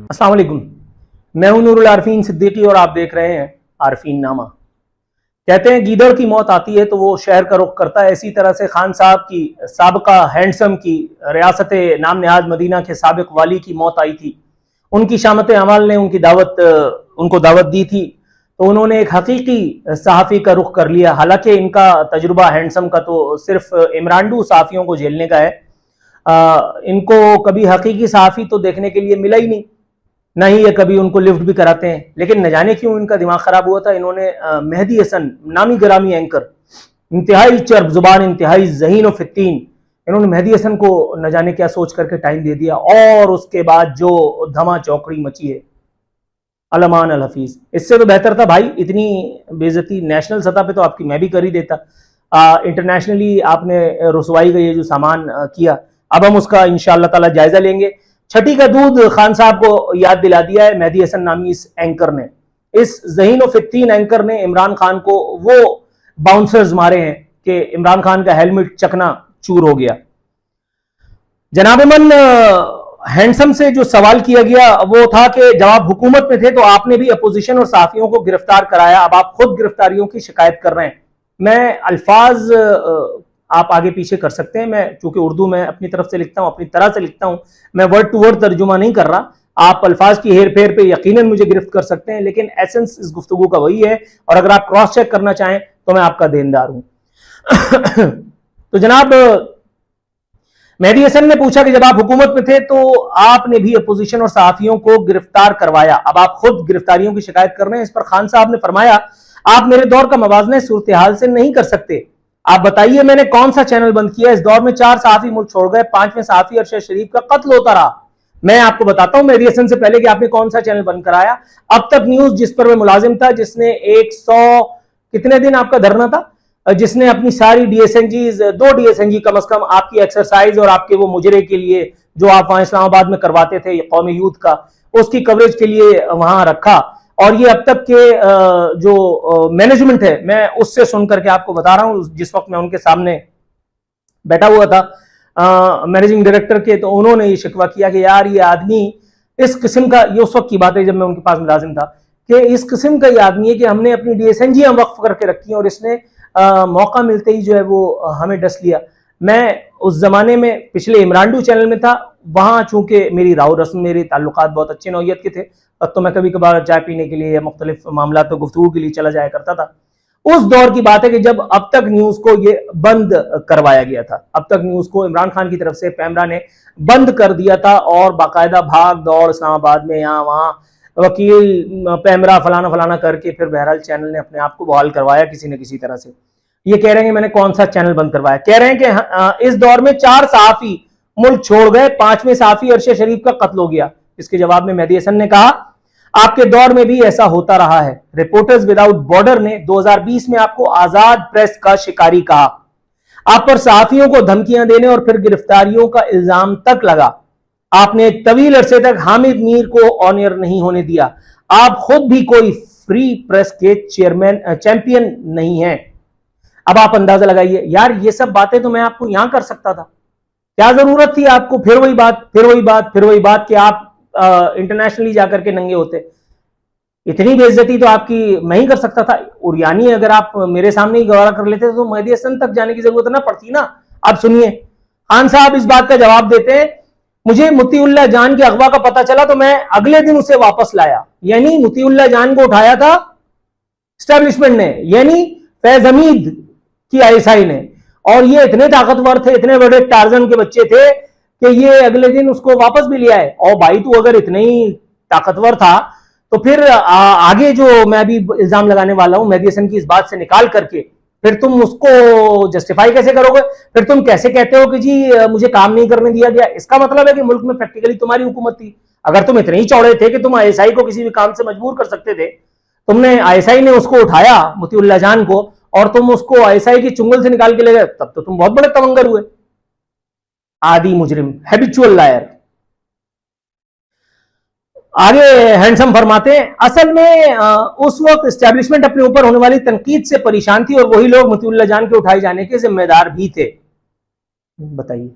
अस्सलाम वालेकुम, मैं हूं नूरुल आरफीन सिद्दीकी और आप देख रहे हैं आरफीन नामा। कहते हैं गीदड़ की मौत आती है तो वो शहर का रुख करता है। इसी तरह से खान साहब की साबका हैंडसम की रियासत नाम नहाद मदीना के साबिक वाली की मौत आई थी। उनकी शामत अमाल ने उनको दावत दी थी तो उन्होंने एक हकीकी सहाफ़ी का रुख कर लिया। हालांकि इनका तजुर्बा हैंडसम का तो सिर्फ इमरानडू सहाफ़ियों को झेलने का है। इनको कभी हकीकी सहाफ़ी तो देखने के लिए मिला ही नहीं, ना ही ये कभी उनको लिफ्ट भी कराते हैं। लेकिन न जाने क्यों इनका दिमाग खराब हुआ था। इन्होंने मेहदी हसन नामी ग्रामी एंकर, इंतहाई चर्ब जुबान, इंतहाई ज़हीन व फित्तीन, इन्होंने मेहदी हसन को न जाने क्या सोच करके टाइम दे दिया और उसके बाद जो धमा चौकड़ी मची है अलमान अल हफीज। इससे तो बेहतर था भाई, इतनी बेइज्जती नेशनल सतह पे तो आपकी मैं भी कर ही देता। इंटरनेशनली आपने रसवाई का ये जो सामान किया, अब हम उसका इंशाअल्लाह ताला जायजा लेंगे। छठी का दूध खान साहब को याद दिला दिया है मेहदी हसन नामी इस एंकर ने। इस ज़हीन व फित्तीन एंकर ने इमरान खान को वो बाउंसर्स मारे हैं कि इमरान खान का हेलमेट चकना चूर हो गया। जनाब मन हैंडसम से जो सवाल किया गया वो था कि जब आप हुकूमत में थे तो आपने भी अपोजिशन और सहाफियों को गिरफ्तार कराया, अब आप खुद गिरफ्तारियों की शिकायत कर रहे हैं। मैं अल्फाज आप आगे पीछे कर सकते हैं, मैं चूंकि उर्दू में अपनी तरफ से लिखता हूं, अपनी तरह से लिखता हूं, मैं वर्ड टू वर्ड तर्जुमा नहीं कर रहा। आप अल्फाज की हेर फेर पे यकीनन मुझे गिरफ्त कर सकते हैं, लेकिन एसेंस इस गुफ्तगू का वही है और अगर आप क्रॉस चेक करना चाहें तो मैं आपका देनदार हूं। तो जनाब मेहदी हसन ने पूछा कि जब आप हुकूमत में थे तो आपने भी अपोजिशन और सहाफियों को गिरफ्तार करवाया, अब आप खुद गिरफ्तारियों की शिकायत कर रहे हैं। इस पर खान साहब ने फरमाया आप मेरे दौर का मवाजना सूरत हाल से नहीं कर सकते। आप बताइए मैंने कौन सा चैनल बंद किया? इस दौर में 4 सहाफी मुल्क छोड़ गए, 5वें सहाफी अरशद शरीफ का कत्ल होता रहा। मैं आपको बताता हूं मेहदी हसन से पहले कि आपने कौन सा चैनल बंद कराया। अब तक न्यूज जिस पर मैं मुलाजिम था, जिसने 100 कितने दिन आपका धरना था, जिसने अपनी सारी डीएसएनजीज 2 डीएसएनजी कम अज कम आपकी एक्सरसाइज और आपके वो मुजरे के लिए जो आप वहां इस्लामाबाद में करवाते थे कौमी यूथ का, उसकी कवरेज के लिए वहां रखा। और ये अब तक के जो मैनेजमेंट है, मैं उससे सुन करके आपको बता रहा हूं, जिस वक्त मैं उनके सामने बैठा हुआ था मैनेजिंग डायरेक्टर के, तो उन्होंने ये शिकवा किया कि यार ये आदमी इस किस्म का, ये उस वक्त की बात है जब मैं उनके पास मुलाजिम था, कि इस किस्म का ये आदमी है कि हमने अपनी डीएसएनजी हम वक्फ करके रखी है और इसने मौका मिलते ही जो है वो हमें डस लिया। मैं उस जमाने में पिछले इमरानडू चैनल में था, वहां चूंकि मेरी राव रस्म, मेरे ताल्लुकात बहुत अच्छे नौयत के थे, अब तो मैं कभी कभार चाय पीने के लिए या मुख्तलिफ मामला तो गुफ्तगू के लिए चला जाया करता था। उस दौर की बात है कि जब अब तक न्यूज को ये बंद करवाया गया था, अब तक न्यूज को इमरान खान की तरफ से पैमरा ने बंद कर दिया था और बाकायदा भाग दौड़ इस्लामाबाद में यहाँ वहाँ वकील पैमरा फलाना फलाना करके फिर बहरहाल चैनल ने अपने आप को बहाल करवाया किसी न किसी तरह से। ये कह रहे हैं कि मैंने कौन सा चैनल बंद करवाया, कह रहे हैं कि इस दौर में 4 सहाफी मुल्क छोड़ गए, 5वें सहाफी अरशद शरीफ का कत्ल हो गया। इसके जवाब में मेहदी हसन ने कहा आपके दौर में भी ऐसा होता रहा है। रिपोर्टर्स विदाउट बॉर्डर ने 2020 में आपको आजाद प्रेस का शिकारी कहा। आप पर सहाफियों को धमकियां देने और फिर गिरफ्तारियों का इल्जाम तक लगा। आपने एक तवील अरसे तक हामिद मीर को ऑन एयर नहीं होने दिया। आप खुद भी कोई फ्री प्रेस के चैंपियन नहीं है। अब आप अंदाजा लगाइए यार, ये सब बातें तो मैं आपको यहां कर सकता था, क्या जरूरत थी आपको फिर वही बात कि आप इंटरनेशनली जाकर के नंगे होते। इतनी बेइज्जती तो आपकी मैं ही कर सकता था। और यानी अगर आप मेरे सामने ही गवारा कर लेते तो मेहदी हसन तक जाने की जरूरत ना पड़ती ना। अब सुनिए खान साहब इस बात का जवाब देते हैं, मुझे मुतीउल्लाह जान के अगवा का पता चला तो मैं अगले दिन उसे वापस लाया। यानी मुतीउल्लाह जान को उठाया था एस्टेब्लिशमेंट ने, यानी फैज हमीद की आईएसआई ने, और ये इतने ताकतवर थे, इतने बड़े टार्जन के बच्चे थे कि ये अगले दिन उसको वापस भी लिया है। और भाई तू अगर इतने ही ताकतवर था तो फिर आगे जो मैं अभी इल्जाम लगाने वाला हूं मेहदी हसन की इस बात से निकाल करके फिर तुम उसको जस्टिफाई कैसे करोगे? फिर तुम कैसे कहते हो कि जी मुझे काम नहीं करने दिया गया? इसका मतलब है कि मुल्क में प्रैक्टिकली तुम्हारी हुकूमत थी। अगर तुम इतने ही चौड़े थे कि तुम आईएसआई को किसी भी काम से मजबूर कर सकते थे, तुमने आईएसआई ने उसको उठाया मुतीउल्लाह जान को और तुम उसको आईएसआई की चुंगल से निकाल के ले गए, तब तो तुम बहुत बड़े तवंगर हुए। आदि मुजरिम, हैबिचुअल लायर। आगे हैंडसम फरमाते हैं असल में उस वक्त एस्टेब्लिशमेंट अपने ऊपर होने वाली तनकीद से परेशान थी और वही लोग मुतीउल्लाह जान के उठाए जाने के जिम्मेदार भी थे। बताइए,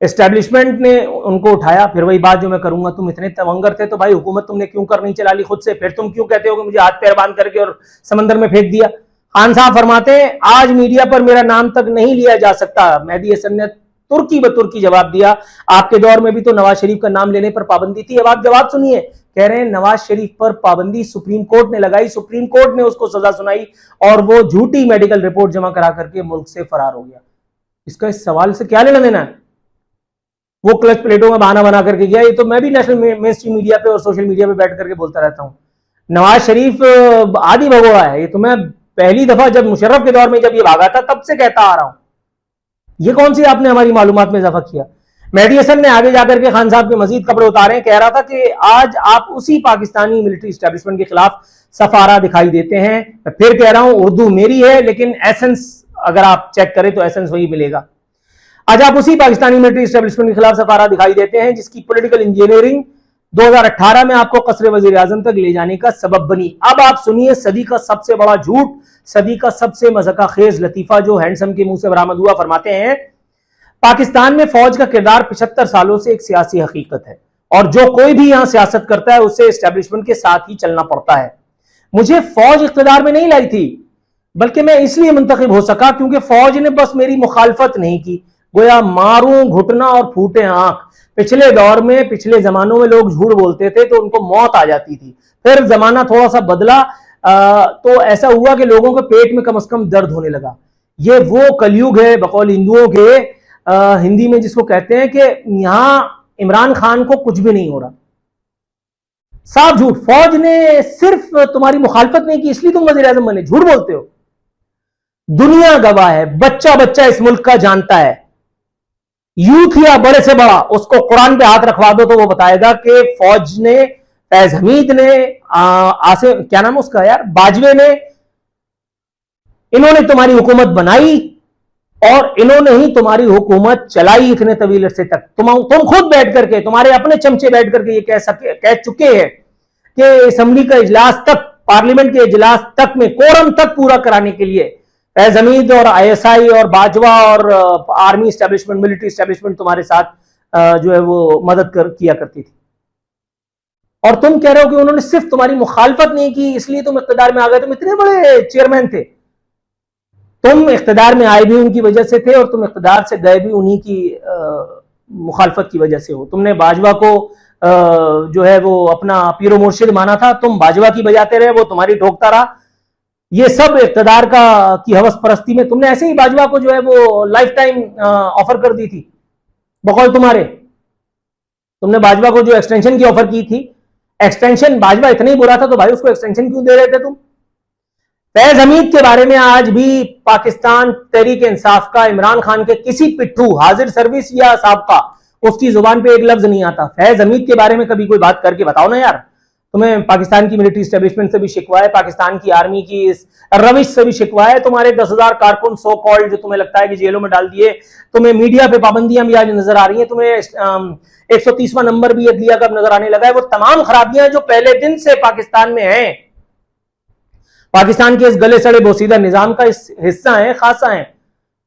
एस्टेब्लिशमेंट ने उनको उठाया। फिर वही बात जो मैं करूंगा, तुम इतने तवंगर थे तो भाई हुकूमत तुमने क्यों कर नहीं चला ली खुद से? फिर तुम क्यों कहते हो कि मुझे हाथ पैर बांध करके और समंदर में फेंक दिया? खान साहब फरमाते हैं आज मीडिया पर मेरा नाम तक नहीं लिया जा सकता। मेहदी हसन ने तुर्की बतुर्की जवाब दिया, आपके दौर में भी तो नवाज शरीफ का नाम लेने पर पाबंदी थी। अब आप जवाब सुनिए, कह रहे हैं नवाज शरीफ पर पाबंदी सुप्रीम कोर्ट ने लगाई, सुप्रीम कोर्ट ने उसको सजा सुनाई और वो झूठी मेडिकल रिपोर्ट जमा करा करके मुल्क से फरार हो गया। इसका इस सवाल से क्या लेना देना है? वो क्लच प्लेटों में बहाना बना करके गया। ये तो मैं भी नेशनल मेन स्ट्रीम मीडिया पे और सोशल मीडिया पे बैठ करके बोलता रहता हूं, नवाज शरीफ आदि भगोड़ा है। ये तो मैं पहली दफा जब मुशर्रफ के दौर में जब ये भागा था तब से कहता आ रहा हूं। ये कौन सी आपने हमारी मालूमात में इजाफा किया? मेहदी हसन ने आगे जाकर के खान साहब के मजीद कपड़े उतारे, कह रहा था कि आज आप उसी पाकिस्तानी मिलिट्री एस्टेब्लिशमेंट के खिलाफ सफारा दिखाई देते हैं। मैं फिर कह रहा हूं, उर्दू मेरी है लेकिन एसेंस अगर आप चेक करें तो एसेंस वही मिलेगा। आज आप उसी पाकिस्तानी मिलिट्री एस्टेब्लिशमेंट के खिलाफ सफारा दिखाई देते हैं जिसकी पॉलिटिकल इंजीनियरिंग 2018 में आपको कसरे वजीर आजम तक ले जाने का सबब बनी। अब आप सुनिए सदी का सबसे बड़ा झूठ, सदी का सबसे मज़ाक़खेज़ लतीफा जो हैंडसम के मुंह से बरामद हुआ। फरमाते हैं पाकिस्तान में फौज का किरदार 75 सालों से एक सियासी हकीकत है और जो कोई भी यहां सियासत करता है उसे एस्टेब्लिशमेंट के साथ ही चलना पड़ता है। मुझे फौज इख्तियार में नहीं लाई थी, बल्कि मैं इसलिए मुंतखब हो सका क्योंकि फौज ने बस मेरी मुखालफत नहीं की, गोया मारूं घुटना और फूटे आंख। पिछले दौर में, पिछले जमानों में लोग झूठ बोलते थे तो उनको मौत आ जाती थी। फिर जमाना थोड़ा सा बदला तो ऐसा हुआ कि लोगों के पेट में कम से कम दर्द होने लगा। ये वो कलयुग है बकौल हिंदुओं के, हिंदी में जिसको कहते हैं कि यहां इमरान खान को कुछ भी नहीं हो रहा। साफ झूठ। फौज ने सिर्फ तुम्हारी मुखालफत नहीं की इसलिए तुम वजीर आजम बने, झूठ बोलते हो। दुनिया गवाह है, बच्चा बच्चा इस मुल्क का जानता है, यूथ या बड़े से बड़ा उसको कुरान पे हाथ रखवा दो तो वो बताएगा कि फौज ने, फैज हमीद ने, आसे क्या नाम उसका यार, बाजवे ने, इन्होंने तुम्हारी हुकूमत बनाई और इन्होंने ही तुम्हारी हुकूमत चलाई इतने तवील अरसे तक। तुम खुद बैठ करके, तुम्हारे अपने चमचे बैठ करके ये कह चुके हैं कि असेंबली का इजलास तक, पार्लियामेंट के इजलास तक में कोरम तक पूरा कराने के लिए फैज हमीद और आईएसआई और बाजवा और आर्मी एस्टेब्लिशमेंट, मिलिट्री एस्टेब्लिशमेंट तुम्हारे साथ जो है वो मदद किया करती थी। और तुम कह रहे हो कि उन्होंने सिर्फ तुम्हारी मुखालफत नहीं की इसलिए तुम इख्तियार में आ गए। तुम इतने बड़े चेयरमैन थे, तुम इख्तियार में आए भी उनकी वजह से थे और तुम इख्तियार से गए भी उन्हीं की मुखालफत की वजह से हो। तुमने बाजवा को जो है वो अपना पीरो मुर्शिद माना था, तुम बाजवा की बजाते रहे, वो तुम्हारी ठोकता रहा। ये सब इख्तियार की हवस परस्ती में तुमने ऐसे ही बाजवा को जो है वो लाइफ टाइम ऑफर कर दी थी बकौल तुम्हारे। तुमने बाजवा को जो एक्सटेंशन की ऑफर की थी, एक्सटेंशन, बाजवा इतना ही बुरा था तो भाई उसको एक्सटेंशन क्यों दे रहे थे तुम? फैज हमीद के बारे में आज भी पाकिस्तान तहरीक इंसाफ का, इमरान खान के किसी पिट्ठू, हाजिर सर्विस या साबका, उसकी जुबान पे एक लफ्ज नहीं आता। फैज हमीद के बारे में कभी कोई बात करके बताओ ना यार। तुम्हें पाकिस्तान की मिलिट्री एस्टेब्लिशमेंट से भी शिकवा है, पाकिस्तान की आर्मी की इस रविश से भी शिकवा है। तुम्हारे 10,000 कारकुन सो कॉल्ड जो तुम्हें लगता है कि जेलों में डाल दिए, तुम्हें मीडिया पे पाबंदियां भी आज नजर आ रही हैं, तुम्हें 130वां नंबर भी अदलिया का नजर आने लगा है। वो तमाम खराबियां जो पहले दिन से पाकिस्तान में हैं, पाकिस्तान के इस गले सड़े बोसीदा निजाम का इस हिस्सा है, खासा है।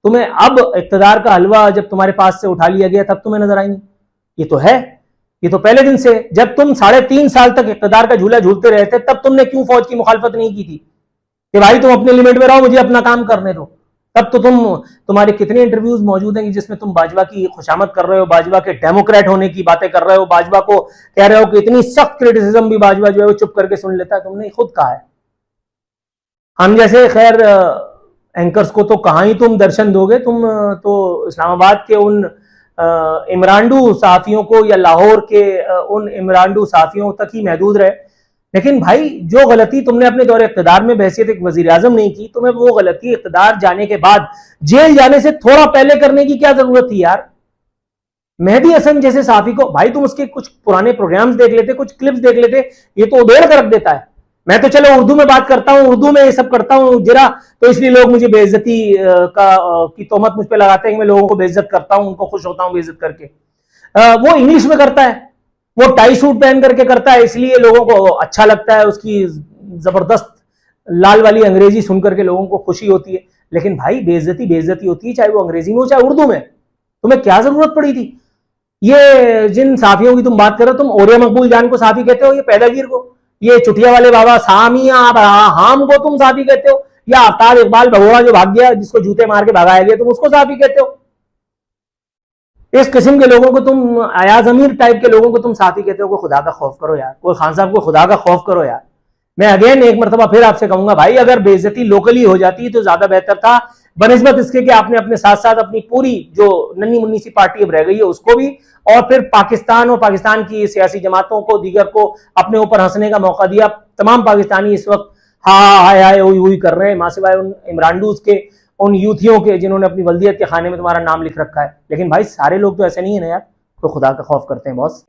तुम्हें अब इख्तियार का हलवा जब तुम्हारे पास से उठा लिया गया तब तुम्हें नजर आएंगे। ये तो है, ये तो पहले दिन से। जब तुम 3.5 साल तक इख्तियार का झूला झूलते रहे थे तब तुमने क्यों फौज की मुखालफत नहीं की थी कि भाई तुम अपने लिमिट में रहो, मुझे अपना काम करने दो? तब तो तुम्हारे कितने इंटरव्यूज मौजूद हैं जिसमें तुम बाजवा की खुशामद कर रहे हो, बाजवा के डेमोक्रेट होने की बातें कर रहे हो, बाजवा को कह रहे हो कि इतनी सख्त क्रिटिसिज्म भी बाजवा जो है वो चुप करके सुन लेता है। तुमने खुद कहा है। हम जैसे खैर एंकर्स को तो कहां ही तुम दर्शन दोगे। तुम तो इस्लामाबाद के उन इमरानडू सहाफियों को या लाहौर के उन इमरानडू सहाफियों तक ही महदूद रहे। लेकिन भाई जो गलती तुमने अपने दौरे इक़्तिदार में बहैसियत एक वजीर आजम नहीं की, तुम्हें वो गलती इक़्तिदार जाने के बाद, जेल जाने से थोड़ा पहले करने की क्या जरूरत थी यार? मेहदी हसन जैसे सहाफी को भाई तुम उसके कुछ पुराने प्रोग्राम्स देख लेते, कुछ क्लिप्स देख लेते, ये तो उधेड़ कर रख देता है। मैं तो चलो उर्दू में बात करता हूँ, उर्दू में ये सब करता हूँ जरा, तो इसलिए लोग मुझे बेइज्जती की तोहमत मुझ पे लगाते हैं कि मैं लोगों को बेइज्जत करता हूँ, उनको खुश होता हूँ बेइज्जत करके। वो इंग्लिश में करता है, वो टाई सूट पहन करके करता है, इसलिए लोगों को अच्छा लगता है, उसकी जबरदस्त लाल वाली अंग्रेजी सुन करके लोगों को खुशी होती है। लेकिन भाई बेइज्जती बेइज्जती होती है, चाहे वो अंग्रेजी में हो चाहे उर्दू में। तुम्हें क्या जरूरत पड़ी थी? ये जिन साफियों की तुम बात कर रहे हो, तुम ओरिया मकबूल जान को साफी कहते हो, ये पैदागीर को, ये चुटिया वाले बाबा सामिया हाम को तुम साफी कहते हो, या आफ्ताब इकबाल भगोड़ा जो भाग गया, जिसको जूते मार के भगाया गया, तुम उसको साफी कहते हो? इस किस्म के लोगों को तुम, अयाज अमीर टाइप के लोगों को तुम साफी कहते हो? कोई खुदा का खौफ करो यार, कोई खान साहब को खुदा का खौफ करो यार। मैं अगेन एक मरतबा फिर आपसे कहूंगा भाई, अगर बेइज्जती लोकली हो जाती तो ज्यादा बेहतर था, बनिस्बत इसके कि आपने अपने साथ साथ अपनी पूरी जो नन्ही मुन्नी सी पार्टी अब रह गई है उसको भी, और फिर पाकिस्तान और पाकिस्तान की सियासी जमातों को, दीगर को अपने ऊपर हंसने का मौका दिया। तमाम पाकिस्तानी इस वक्त हाँ हाय हाय हुई हुई कर रहे हैं, मां सिवाय उन इमरानडूज के, उन यूथियों के जिन्होंने अपनी वल्दियत के खाने में तुम्हारा नाम लिख रखा है। लेकिन भाई सारे लोग तो ऐसे नहीं है ना यार, तो खुदा का खौफ करते हैं बॉस।